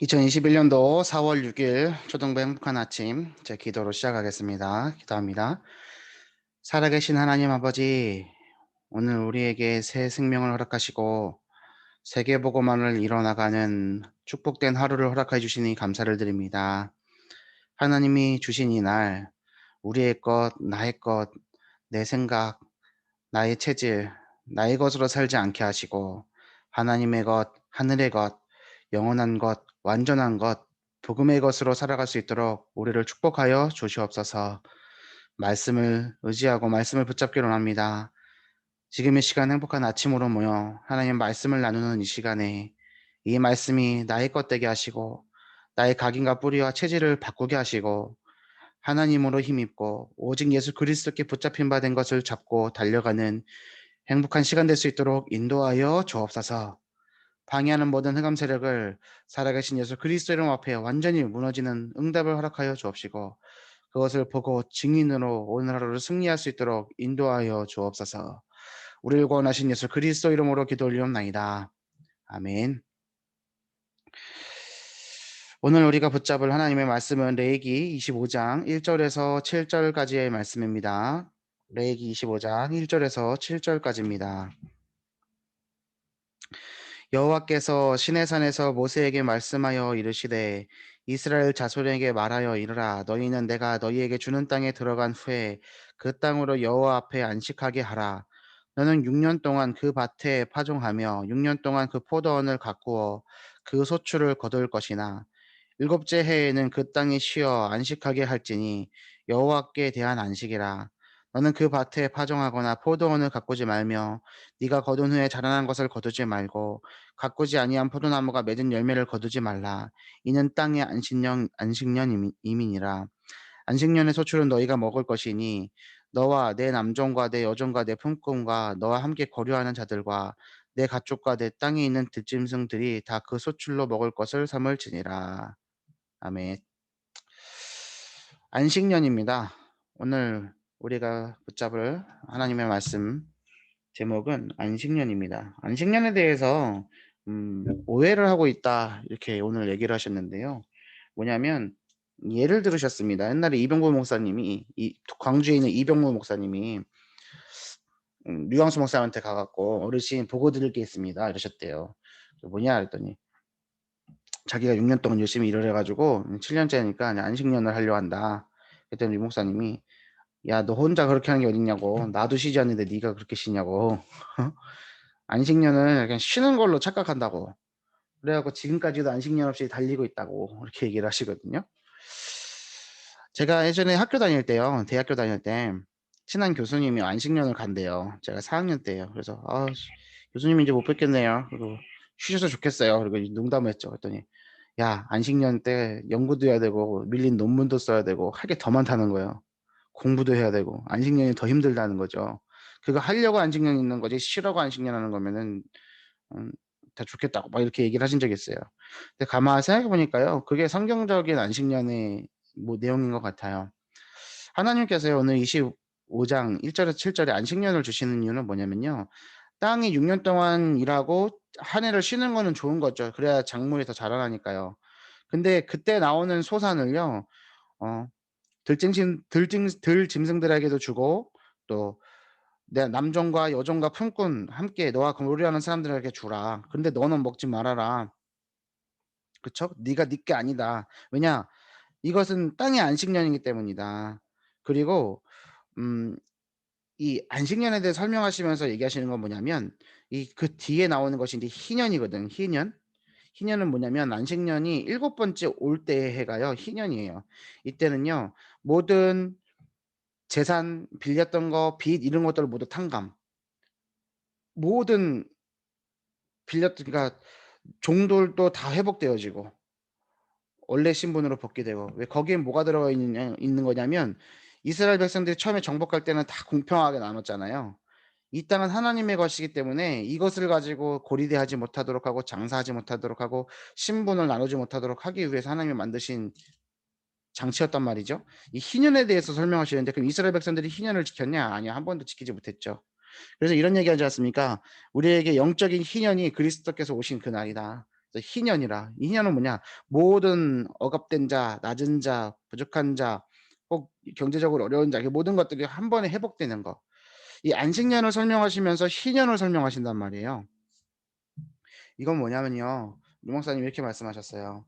2021년도 4월 6일 초등부 행복한 아침 제 기도로 시작하겠습니다. 기도합니다. 살아계신 하나님 아버지, 오늘 우리에게 새 생명을 허락하시고 세계보고만을 이뤄나가는 축복된 하루를 허락해 주시니 감사를 드립니다. 하나님이 주신 이 날, 우리의 것, 나의 것, 내 생각, 나의 체질, 나의 것으로 살지 않게 하시고 하나님의 것, 하늘의 것, 영원한 것, 완전한 것, 복음의 것으로 살아갈 수 있도록 우리를 축복하여 주시옵소서. 말씀을 의지하고 말씀을 붙잡기로 합니다. 지금 이 시간 행복한 아침으로 모여 하나님 말씀을 나누는 이 시간에 이 말씀이 나의 것 되게 하시고 나의 각인과 뿌리와 체질을 바꾸게 하시고 하나님으로 힘입고 오직 예수 그리스도께 붙잡힌 바 된 것을 잡고 달려가는 행복한 시간 될 수 있도록 인도하여 주옵소서. 방해하는 모든 흑암 세력을 살아계신 예수 그리스도 이름 앞에 완전히 무너지는 응답을 허락하여 주옵시고 그것을 보고 증인으로 오늘 하루를 승리할 수 있도록 인도하여 주옵소서. 우리를 구원하신 예수 그리스도 이름으로 기도 올리옵나이다. 아멘. 오늘 우리가 붙잡을 하나님의 말씀은 레위기 25장 1절에서 7절까지의 말씀입니다. 레위기 25장 1절에서 7절까지입니다. 여호와께서 시내산에서 모세에게 말씀하여 이르시되 이스라엘 자손에게 말하여 이르라 너희는 내가 너희에게 주는 땅에 들어간 후에 그 땅으로 여호와 앞에 안식하게 하라. 너는 6년 동안 그 밭에 파종하며 6년 동안 그 포도원을 가꾸어 그 소출을 거둘 것이나 일곱째 해에는 그 땅이 쉬어 안식하게 할지니 여호와께 대한 안식이라. 너는 그 밭에 파종하거나 포도원을 가꾸지 말며 네가 거둔 후에 자라난 것을 거두지 말고 가꾸지 아니한 포도나무가 맺은 열매를 거두지 말라. 이는 땅의 안식년임이니라. 안식년의 소출은 너희가 먹을 것이니 너와 내 남종과 내 여종과 내 품꾼과 너와 함께 거류하는 자들과 내 가축과 내 땅에 있는 들짐승들이 다 그 소출로 먹을 것을 삼을지니라. 아멘. 안식년입니다. 오늘 우리가 붙잡을 하나님의 말씀 제목은 안식년입니다. 안식년에 대해서 오해를 하고 있다 이렇게 오늘 얘기를 하셨는데요. 뭐냐면 예를 들으셨습니다. 옛날에 이병구 목사님이 광주에 있는 이병구 목사님이 류광수 목사님한테 가갖고 어르신 보고 드릴 게 있습니다 이러셨대요. 뭐냐 그랬더니 자기가 6년 동안 열심히 일을 해가지고 7년째니까 안식년을 하려 한다. 그랬더니 류 목사님이 야, 너 혼자 그렇게 하는 게 어딨냐고. 나도 쉬지 않는데 네가 그렇게 쉬냐고. 안식년을 그냥 쉬는 걸로 착각한다고. 그래갖고 지금까지도 안식년 없이 달리고 있다고 이렇게 얘기를 하시거든요. 제가 예전에 학교 다닐 때요, 대학교 다닐 때 친한 교수님이 안식년을 간대요. 제가 4학년 때예요. 그래서 교수님 이제 못 뵙겠네요. 그리고 쉬셔서 좋겠어요. 그리고 농담을 했죠. 그랬더니 야, 안식년 때 연구도 해야 되고 밀린 논문도 써야 되고 할 게 더 많다는 거예요. 공부도 해야 되고 안식년이 더 힘들다는 거죠. 그거 하려고 안식년 있는 거지 쉬라고 안식년 하는 거면은 음, 다 좋겠다고 막 이렇게 얘기를 하신 적이 있어요. 근데 가만 생각해 보니까요, 그게 성경적인 안식년의 뭐 내용인 것 같아요. 하나님께서요 오늘 25장 1절에서 7절에 안식년을 주시는 이유는 뭐냐면요, 땅이 6년 동안 일하고 한 해를 쉬는 거는 좋은 거죠. 그래야 작물이 더 자라나니까요. 근데 그때 나오는 소산을요, 어, 들짐승들에게도 주고 또 내 남종과 여종과 품꾼 함께 너와 교류하는 사람들에게 주라. 근데 너는 먹지 말아라. 그쵸? 네가 네 게 아니다. 왜냐? 이것은 땅의 안식년이기 때문이다. 그리고 음, 이 안식년에 대해 설명하시면서 얘기하시는 건 뭐냐면 이 그 뒤에 나오는 것이 이제 희년이거든. 희년. 희년은 뭐냐면 안식년이 일곱 번째 올 때의 해가요. 희년이에요. 이때는요. 모든 재산 빌렸던 거, 빚 이런 것들을 모두 탕감. 모든 빌렸던 그러니까 종들도 다 회복되어지고 원래 신분으로 복귀되고 왜 거기에 뭐가 들어가 있는 거냐면 이스라엘 백성들이 처음에 정복할 때는 다 공평하게 나눴잖아요. 이 땅은 하나님의 것이기 때문에 이것을 가지고 고리대하지 못하도록 하고 장사하지 못하도록 하고 신분을 나누지 못하도록 하기 위해서 하나님이 만드신 장치였단 말이죠. 이 희년에 대해서 설명하시는데 그럼 이스라엘 백성들이 희년을 지켰냐? 아니요. 한 번도 지키지 못했죠. 그래서 이런 얘기 하지 않습니까? 우리에게 영적인 희년이 그리스도께서 오신 그 날이다. 그래서 희년이라. 이 희년은 뭐냐? 모든 억압된 자, 낮은 자, 부족한 자, 꼭 경제적으로 어려운 자, 이 모든 것들이 한 번에 회복되는 거. 이 안식년을 설명하시면서 희년을 설명하신단 말이에요. 이건 뭐냐면요. 유 목사님이 이렇게 말씀하셨어요.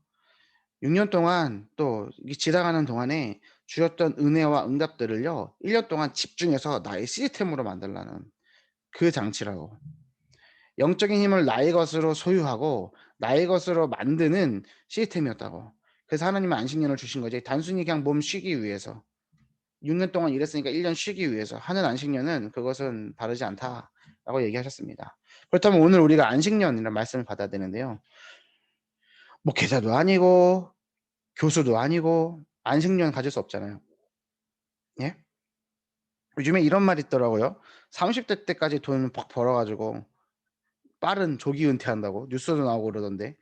6년 동안 또 이 지나가는 동안에 주셨던 은혜와 응답들을요. 1년 동안 집중해서 나의 시스템으로 만들라는 그 장치라고. 영적인 힘을 나의 것으로 소유하고 나의 것으로 만드는 시스템이었다고. 그래서 하나님은 안식년을 주신 거지. 단순히 그냥 몸 쉬기 위해서. 6년 동안 일했으니까 1년 쉬기 위해서 하는 안식년은 그것은 바르지 않다라고 얘기하셨습니다. 그렇다면 오늘 우리가 안식년이라는 말씀을 받아야 되는데요. 목회자도 아니고 교수도 아니고 안식년 가질 수 없잖아요. 예? 요즘에 이런 말이 있더라고요. 30대 때까지 돈 팍 벌어 가지고 빠른 조기 은퇴한다고 뉴스도 나오고 그러던데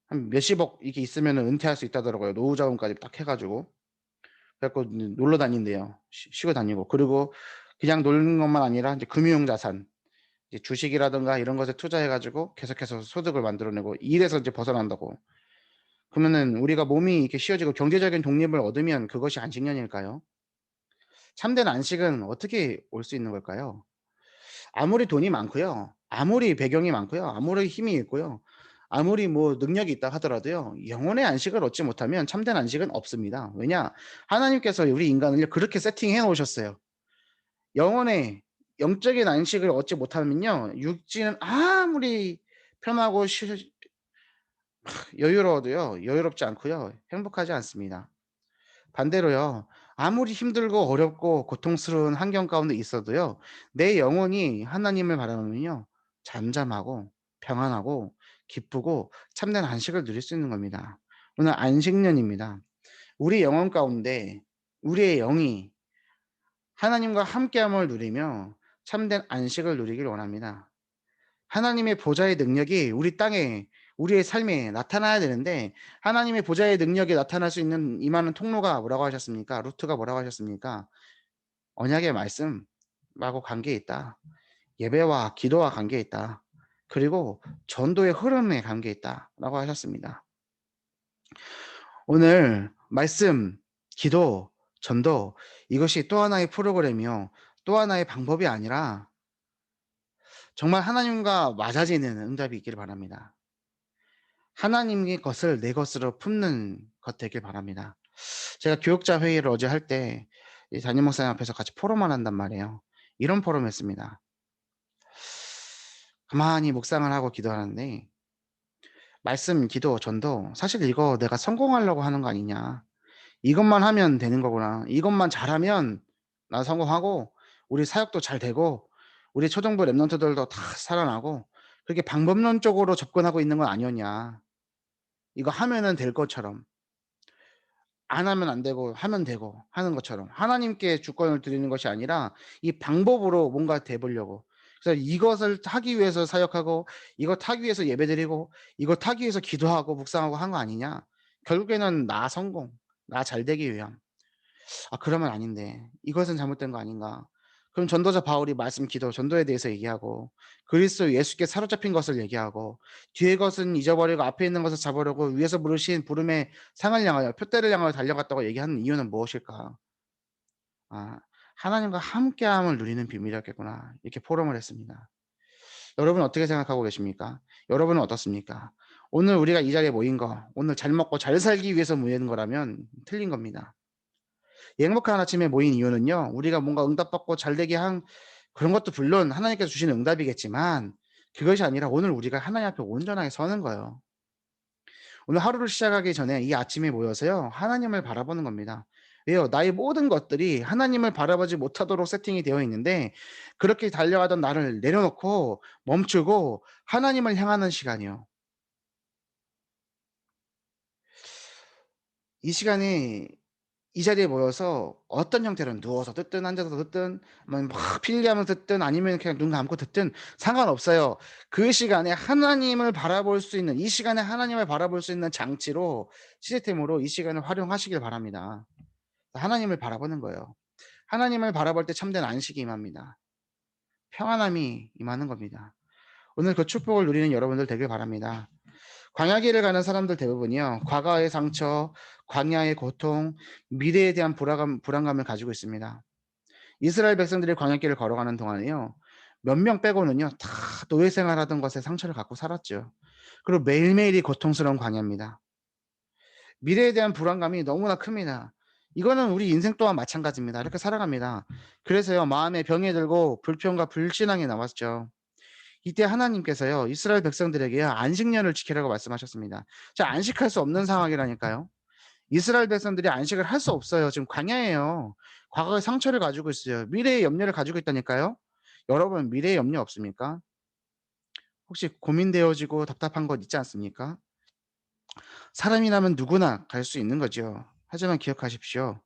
한 몇십억 이게 있으면은 은퇴할 수 있다더라고요. 노후 자금까지 딱 해 가지고. 그래 갖고 놀러 다닌대요. 쉬고 다니고. 그리고 그냥 놀는 것만 아니라 이제 금융 자산, 이제 주식이라든가 이런 것에 투자해 가지고 계속해서 소득을 만들어내고 일에서 이제 벗어난다고. 그러면은 우리가 몸이 이렇게 쉬어지고 경제적인 독립을 얻으면 그것이 안식년일까요? 참된 안식은 어떻게 올 수 있는 걸까요? 아무리 돈이 많고요. 아무리 배경이 많고요. 아무리 힘이 있고요. 아무리 뭐 능력이 있다 하더라도요. 영혼의 안식을 얻지 못하면 참된 안식은 없습니다. 왜냐? 하나님께서 우리 인간을요 그렇게 세팅해 놓으셨어요. 영혼의 영적인 안식을 얻지 못하면요. 육지는 아무리 편하고 여유로워도요. 여유롭지 않고요. 행복하지 않습니다. 반대로요. 아무리 힘들고 어렵고 고통스러운 환경 가운데 있어도요. 내 영혼이 하나님을 바라보면요. 잠잠하고 평안하고 기쁘고 참된 안식을 누릴 수 있는 겁니다. 오늘 안식년입니다. 우리 영혼 가운데 우리의 영이 하나님과 함께함을 누리며 참된 안식을 누리길 원합니다. 하나님의 보좌의 능력이 우리 땅에 우리의 삶에 나타나야 되는데 하나님의 보좌의 능력이 나타날 수 있는 임하는 통로가 뭐라고 하셨습니까? 루트가 뭐라고 하셨습니까? 언약의 말씀하고 관계에 있다. 예배와 기도와 관계에 있다. 그리고 전도의 흐름에 관계에 있다라고 하셨습니다. 오늘 말씀, 기도, 전도 이것이 또 하나의 프로그램이요. 또 하나의 방법이 아니라 정말 하나님과 맞아지는 응답이 있기를 바랍니다. 하나님의 것을 내 것으로 품는 것 되길 바랍니다. 제가 교육자 회의를 어제 할 때 이 담임 목사님 앞에서 같이 포럼을 한단 말이에요. 이런 포럼했습니다. 가만히 묵상을 하고 기도하는데 말씀, 기도, 전도 사실 이거 내가 성공하려고 하는 거 아니냐. 이것만 하면 되는 거구나. 이것만 잘하면 나 성공하고 우리 사역도 잘 되고 우리 초정부 랩런트들도 다 살아나고 그렇게 방법론적으로 접근하고 있는 건 아니었냐. 이거 하면은 될 것처럼. 안 하면 안 되고 하면 되고 하는 것처럼 하나님께 주권을 드리는 것이 아니라 이 방법으로 뭔가 돼 보려고. 그래서 이것을 하기 위해서 사역하고 이것 하기 위해서 예배드리고 이것 하기 위해서 기도하고 묵상하고 한 거 아니냐. 결국에는 나 성공, 나 잘 되기 위함. 아 그러면 아닌데 이것은 잘못된 거 아닌가. 그럼 전도자 바울이 말씀, 기도, 전도에 대해서 얘기하고 그리스도 예수께 사로잡힌 것을 얘기하고 뒤의 것은 잊어버리고 앞에 있는 것을 잡으려고 위에서 부르신 부름의 상을 향하여 표대를 향하여 달려갔다고 얘기하는 이유는 무엇일까? 아 하나님과 함께함을 누리는 비밀이었겠구나. 이렇게 포럼을 했습니다. 여러분 어떻게 생각하고 계십니까? 여러분은 어떻습니까? 오늘 우리가 이 자리에 모인 거 오늘 잘 먹고 잘 살기 위해서 모이는 거라면 틀린 겁니다. 행복한 아침에 모인 이유는요. 우리가 뭔가 응답받고 잘되게 한 그런 것도 물론 하나님께서 주시는 응답이겠지만 그것이 아니라 오늘 우리가 하나님 앞에 온전하게 서는 거예요. 오늘 하루를 시작하기 전에 이 아침에 모여서요. 하나님을 바라보는 겁니다. 왜요? 나의 모든 것들이 하나님을 바라보지 못하도록 세팅이 되어 있는데 그렇게 달려가던 나를 내려놓고 멈추고 하나님을 향하는 시간이요. 이 시간에 이 자리에 모여서 어떤 형태로 누워서 듣든 앉아서 듣든 뭐 막 필기하면서 듣든 아니면 그냥 눈 감고 듣든 상관없어요. 그 시간에 하나님을 바라볼 수 있는 이 시간에 하나님을 바라볼 수 있는 장치로 시스템으로 이 시간을 활용하시길 바랍니다. 하나님을 바라보는 거예요. 하나님을 바라볼 때 참된 안식이 임합니다. 평안함이 임하는 겁니다. 오늘 그 축복을 누리는 여러분들 되길 바랍니다. 광야길을 가는 사람들 대부분이요. 과거의 상처, 광야의 고통, 미래에 대한 불안감을 가지고 있습니다. 이스라엘 백성들이 광야길을 걸어가는 동안에요. 몇 명 빼고는요. 다 노예 생활하던 것에 상처를 갖고 살았죠. 그리고 매일매일이 고통스러운 광야입니다. 미래에 대한 불안감이 너무나 큽니다. 이거는 우리 인생 또한 마찬가지입니다. 이렇게 살아갑니다. 그래서요. 마음에 병이 들고 불평과 불신앙이 나왔죠. 이때 하나님께서요. 이스라엘 백성들에게요. 안식년을 지키라고 말씀하셨습니다. 자, 안식할 수 없는 상황이라니까요. 이스라엘 백성들이 안식을 할 수 없어요. 지금 광야예요. 과거의 상처를 가지고 있어요. 미래의 염려를 가지고 있다니까요. 여러분 미래의 염려 없습니까? 혹시 고민되어지고 답답한 것 있지 않습니까? 사람이라면 누구나 갈 수 있는 거죠. 하지만 기억하십시오.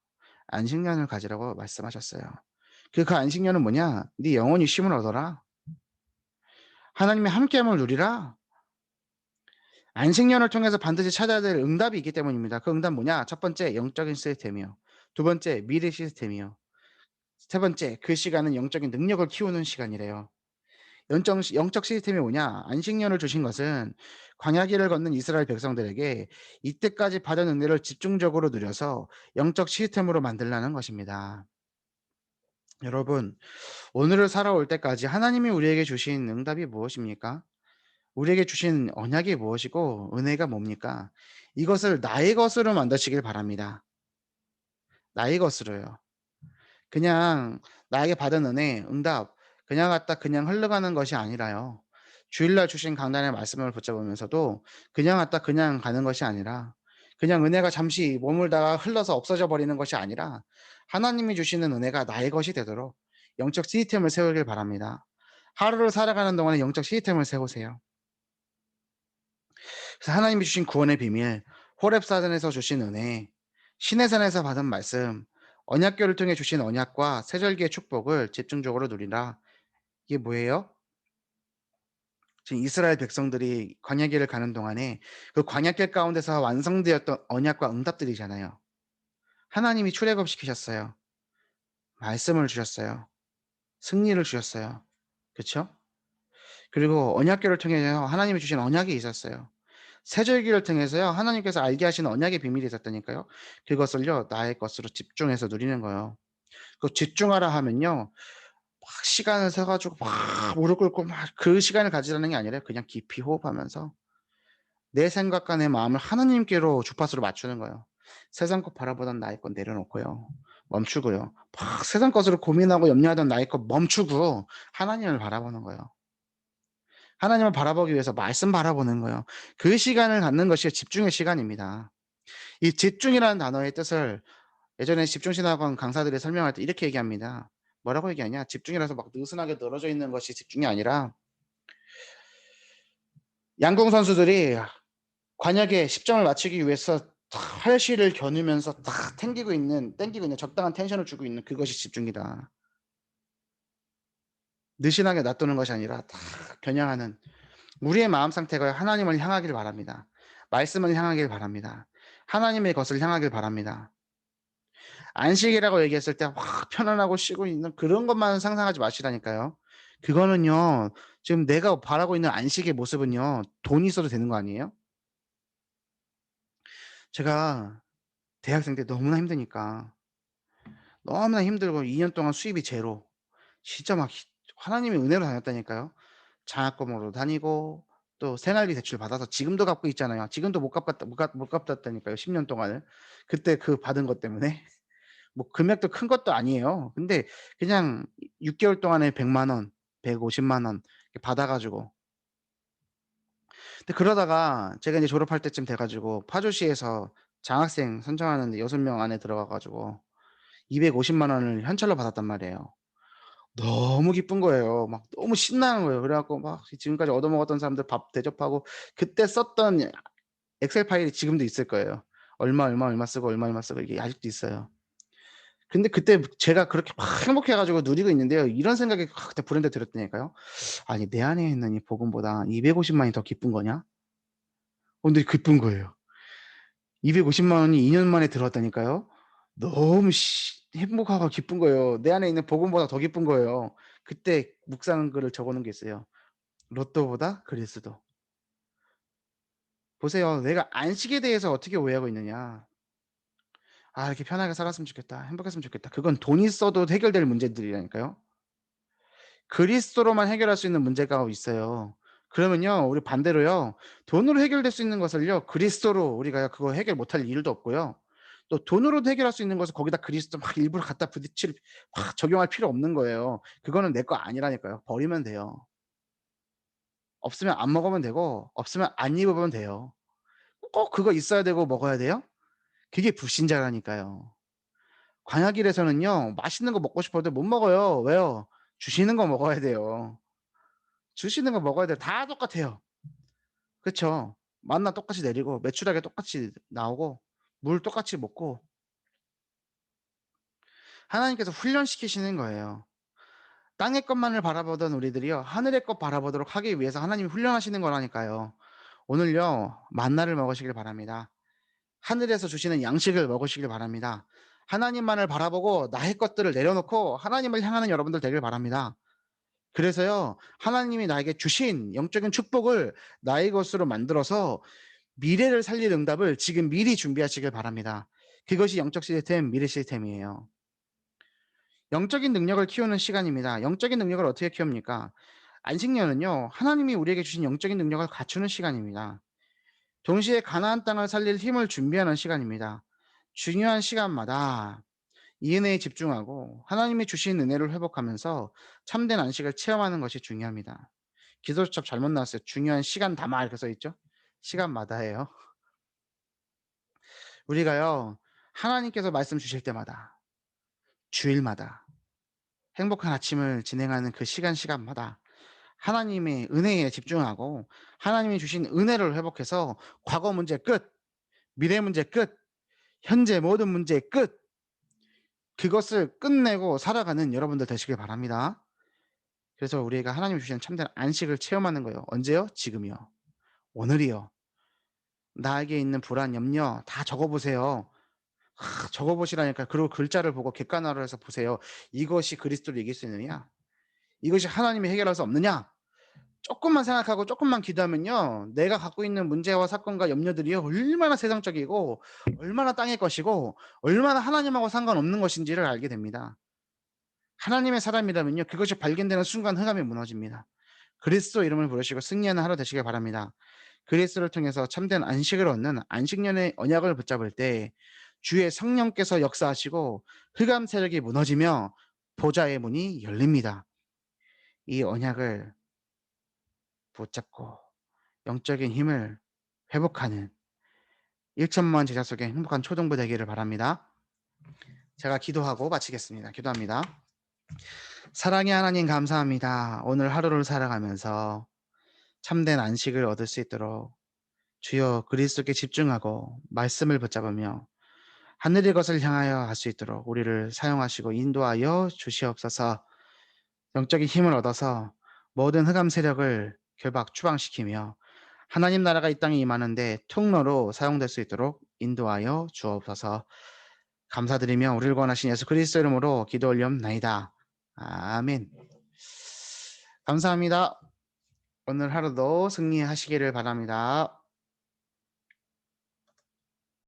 안식년을 가지라고 말씀하셨어요. 그 안식년은 뭐냐? 네 영혼이 쉼을 얻어라. 하나님의 함께함을 누리라. 안식년을 통해서 반드시 찾아야 될 응답이 있기 때문입니다. 그 응답 뭐냐? 첫 번째 영적인 시스템이요. 두 번째 미래 시스템이요. 세 번째 그 시간은 영적인 능력을 키우는 시간이래요. 영적 시스템이 뭐냐? 안식년을 주신 것은 광야길을 걷는 이스라엘 백성들에게 이때까지 받은 은혜를 집중적으로 누려서 영적 시스템으로 만들라는 것입니다. 여러분, 오늘을 살아올 때까지 하나님이 우리에게 주신 응답이 무엇입니까? 우리에게 주신 언약이 무엇이고 은혜가 뭡니까? 이것을 나의 것으로 만드시길 바랍니다. 나의 것으로요. 그냥 나에게 받은 은혜, 응답 그냥 갖다 그냥 흘러가는 것이 아니라요. 주일날 주신 강단의 말씀을 붙잡으면서도 그냥 갖다 그냥 가는 것이 아니라 그냥 은혜가 잠시 머물다가 흘러서 없어져 버리는 것이 아니라 하나님이 주시는 은혜가 나의 것이 되도록 영적 시스템을 세우길 바랍니다. 하루를 살아가는 동안에 영적 시스템을 세우세요. 그래서 하나님이 주신 구원의 비밀, 호렙사전에서 주신 은혜, 시내산에서 받은 말씀, 언약궤를 통해 주신 언약과 세절기의 축복을 집중적으로 누리라. 이게 뭐예요? 지금 이스라엘 백성들이 광야길을 가는 동안에 그 광야길 가운데서 완성되었던 언약과 응답들이잖아요. 하나님이 출애굽시키셨어요. 말씀을 주셨어요. 승리를 주셨어요. 그쵸? 그리고 언약궤를 통해서 하나님이 주신 언약이 있었어요. 세절기를 통해서요. 하나님께서 알게 하신 언약의 비밀이 있었다니까요. 그것을요. 나의 것으로 집중해서 누리는 거예요. 그 집중하라 하면요. 막 시간을 세 가지고 막 무릎 꿇고 막 그 시간을 가지라는 게 아니라 그냥 깊이 호흡하면서 내 생각과 내 마음을 하나님께로 주파수로 맞추는 거예요. 세상 것 바라보던 나의 것 내려놓고요. 멈추고요. 막 세상 것으로 고민하고 염려하던 나의 것 멈추고 하나님을 바라보는 거예요. 하나님을 바라보기 위해서 말씀 바라보는 거예요. 그 시간을 갖는 것이 집중의 시간입니다. 이 집중이라는 단어의 뜻을 예전에 집중신학원 강사들이 설명할 때 이렇게 얘기합니다. 뭐라고 얘기하냐? 집중이라서 막 느슨하게 늘어져 있는 것이 집중이 아니라 양궁 선수들이 관역에 10점을 맞추기 위해서 활시를 겨누면서 딱 땡기고 있는 적당한 텐션을 주고 있는 그것이 집중이다. 느슨하게 놔두는 것이 아니라 딱 겨냥하는 우리의 마음 상태가 하나님을 향하길 바랍니다. 말씀을 향하길 바랍니다. 하나님의 것을 향하길 바랍니다. 안식이라고 얘기했을 때 막 편안하고 쉬고 있는 그런 것만 상상하지 마시라니까요. 그거는요. 지금 내가 바라고 있는 안식의 모습은요. 돈이 있어도 되는 거 아니에요? 제가 대학생 때 너무나 힘드니까 너무나 힘들고 2년 동안 수입이 제로. 진짜 막 하나님의 은혜로 다녔다니까요. 장학금으로 다니고 또 생활비 대출 받아서 지금도 갚고 있잖아요. 지금도 못 갚았다니까요, 10년 동안을. 그때 그 받은 것 때문에. 뭐 금액도 큰 것도 아니에요. 근데 그냥 6 개월 동안에 100만 원, 150만 원 이렇게 받아 가지고 근데 그러다가 제가 이제 졸업할 때쯤 돼 가지고 파주시에서 장학생 선정하는데 6명 안에 들어가 가지고 250만 원을 현찰로 받았단 말이에요. 너무 기쁜 거예요. 막 너무 신나는 거예요. 그래 갖고 막 지금까지 얻어먹었던 사람들 밥 대접하고 그때 썼던 엑셀 파일이 지금도 있을 거예요. 얼마 쓰고 얼마 쓰고 이게 아직도 있어요. 근데 그때 제가 그렇게 막 행복해 가지고 누리고 있는데요. 이런 생각이 확 그때 불현듯 들었다니까요. '아니 내 안에 있는 이 복음보다 250만 원이 더 기쁜 거냐?' 근데 기쁜 거예요. 250만 원이 2년 만에 들어왔다니까요. 너무 행복하고 기쁜 거예요. 내 안에 있는 복음보다 더 기쁜 거예요. 그때 묵상한 글을 적어 놓은 게 있어요. '로또보다 그리스도.' 보세요. 내가 안식에 대해서 어떻게 오해하고 있느냐. '아 이렇게 편하게 살았으면 좋겠다. 행복했으면 좋겠다.' 그건 돈 있어도 해결될 문제들이라니까요. 그리스도로만 해결할 수 있는 문제가 있어요. 그러면요 우리 반대로요. 돈으로 해결될 수 있는 것을요 그리스도로 우리가 그거 해결 못할 일도 없고요. 또 돈으로도 해결할 수 있는 것을 거기다 그리스도 막 일부러 갖다 부딪힐 막 적용할 필요 없는 거예요. 그거는 내 거 아니라니까요. 버리면 돼요. 없으면 안 먹으면 되고 없으면 안 입으면 돼요. 꼭 그거 있어야 되고 먹어야 돼요? 그게 불신자라니까요. 광야길에서는요 맛있는 거 먹고 싶어도 못 먹어요. 왜요? 주시는 거 먹어야 돼요. 주시는 거 먹어야 돼요. 다 똑같아요. 그쵸. 만나 똑같이 내리고 메추라기 똑같이 나오고 물 똑같이 먹고 하나님께서 훈련시키시는 거예요. 땅의 것만을 바라보던 우리들이요 하늘의 것 바라보도록 하기 위해서 하나님이 훈련하시는 거라니까요. 오늘요 만나를 먹으시길 바랍니다. 하늘에서 주시는 양식을 먹으시길 바랍니다. 하나님만을 바라보고 나의 것들을 내려놓고 하나님을 향하는 여러분들 되길 바랍니다. 그래서요 하나님이 나에게 주신 영적인 축복을 나의 것으로 만들어서 미래를 살릴 응답을 지금 미리 준비하시길 바랍니다. 그것이 영적 시스템, 미래 시스템이에요. 영적인 능력을 키우는 시간입니다. 영적인 능력을 어떻게 키웁니까? 안식년은요 하나님이 우리에게 주신 영적인 능력을 갖추는 시간입니다. 동시에 가나안 땅을 살릴 힘을 준비하는 시간입니다. 중요한 시간마다 이 은혜에 집중하고 하나님이 주신 은혜를 회복하면서 참된 안식을 체험하는 것이 중요합니다. 기도수첩 잘못 나왔어요. 중요한 시간 담아 이렇게 써 있죠? 시간마다예요. 우리가요 하나님께서 말씀 주실 때마다 주일마다 행복한 아침을 진행하는 그 시간마다 하나님의 은혜에 집중하고 하나님이 주신 은혜를 회복해서 과거 문제 끝, 미래 문제 끝, 현재 모든 문제 끝, 그것을 끝내고 살아가는 여러분들 되시길 바랍니다. 그래서 우리가 하나님이 주신 참된 안식을 체험하는 거예요. 언제요? 지금이요. 오늘이요. 나에게 있는 불안, 염려 다 적어 보세요. 적어 보시라니까요. 그리고 글자를 보고 객관화를 해서 보세요. 이것이 그리스도를 이길 수 있느냐? 이것이 하나님이 해결할 수 없느냐? 쪼끔만 생각하고 쪼끔만 기도하면요. 내가 갖고 있는 문제와 사건과 염려들이요. 얼마나 세상적이고 얼마나 땅의 것이고 얼마나 하나님하고 상관없는 것인지를 알게 됩니다. 하나님의 사람이라면요. 그것이 발견되는 순간 흑암이 무너집니다. 그리스도 이름을 부르시고 승리하는 하루 되시길 바랍니다. 그리스도를 통해서 참된 안식을 얻는 안식년의 언약을 붙잡을 때 주의 성령께서 역사하시고 흑암 세력이 무너지며 보좌의 문이 열립니다. 이 언약을 붙잡고 영적인 힘을 회복하는 1천만 제자 속의 행복한 초등부 되기를 바랍니다. 제가 기도하고 마치겠습니다. 기도합니다. 사랑의 하나님 감사합니다. 오늘 하루를 살아가면서 참된 안식을 얻을 수 있도록 주여 그리스도께 집중하고 말씀을 붙잡으며 하늘의 것을 향하여 갈 수 있도록 우리를 사용하시고 인도하여 주시옵소서. 영적인 힘을 얻어서 모든 흑암 세력을 결박 추방시키며 하나님 나라가 이 땅에 임하는데 통로로 사용될 수 있도록 인도하여 주옵소서. 감사드리며 우리를 구원하신 예수 그리스도 이름으로 기도 올리옵나이다. 아멘. 감사합니다. 오늘 하루도 승리하시기를 바랍니다.